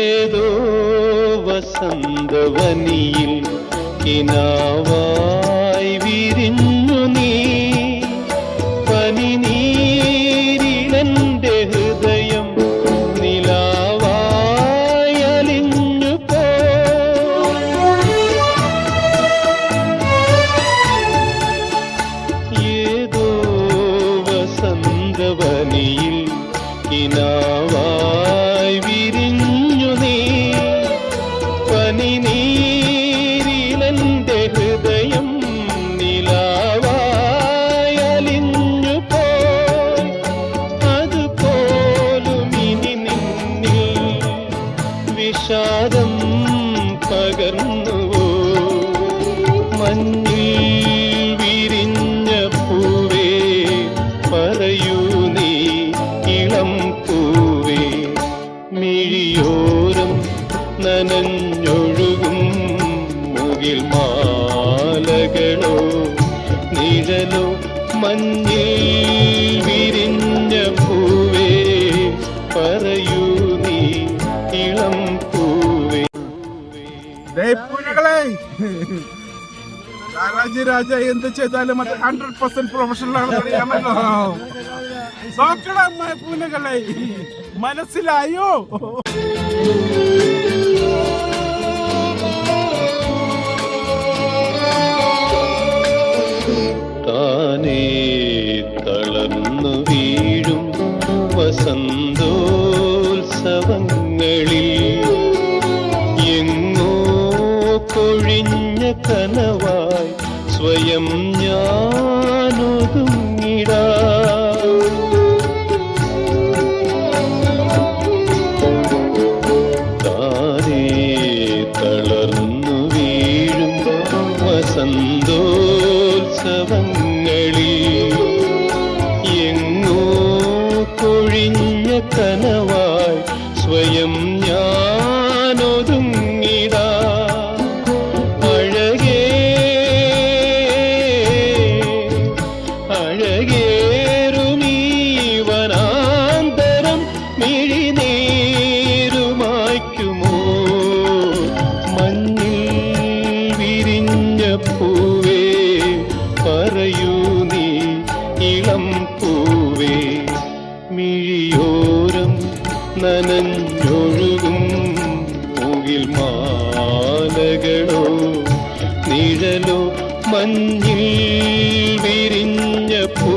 ഏതോ വസന്തവനിയിൽ കിനാവായി വിരിഞ്ഞു നീ പനിനീരിലെന്റെ ഹൃദയം നിലാവായി അലിഞ്ഞു പോ ഏതോ വസന്തവനിയിൽ കിനാവായി വിരിഞ്ഞു നീ പനിനീരിലെന്റെ ഹൃദയം നിലാവായി അലിഞ്ഞു പോയി അതുപോലും ഇനി നിന്നിൽ വിഷാദം പകർന്നുവോ മഞ്ഞിൽ വിരിഞ്ഞ പൂവേ പറയൂ നീ ഇളം പൂവേ മിഴിയോരം നനഞ്ഞൊഴുകും മുകിൽ മാലകളോ നിഴലോ മഞ്ഞിൽ വിരിഞ്ഞ പൂവേ പറയൂ നീ ഇളം പൂവേ രാജ എന്ത് ചെയ്താലും അത് 100% പ്രൊഫഷണൽ ആണ് അറിയാമല്ലോ. നോക്കണം പൂനകളെ, മനസ്സിലായോ? താനേ തളർന്നു വീഴും വസന്തോത്സവങ്ങളിൽ എങ്ങോ കൊഴിഞ്ഞ കനവായി സ്വയം ഞാനൊതുങ്ങിടാ താനേ തളർന്നു വീഴും വസന്തോത്സവങ്ങളിൽ എങ്ങോ കൊഴിഞ്ഞ കനവായി സ്വയം ഞാനൊതുങ്ങിടാ അഴകേ അഴകേറുമീ വനാന്തരം മിഴിനീരുമായ്ക്കുമോ മഞ്ഞിൽ വിരിഞ്ഞ പൂവേ പറയൂ നീ ഇളം പൂവേ മിഴിയോരം നനഞ്ഞൊഴുകും മുകിൽ മാലകളോ നിഴലോ മഞ്ഞിൽ വിരിഞ്ഞ പൂ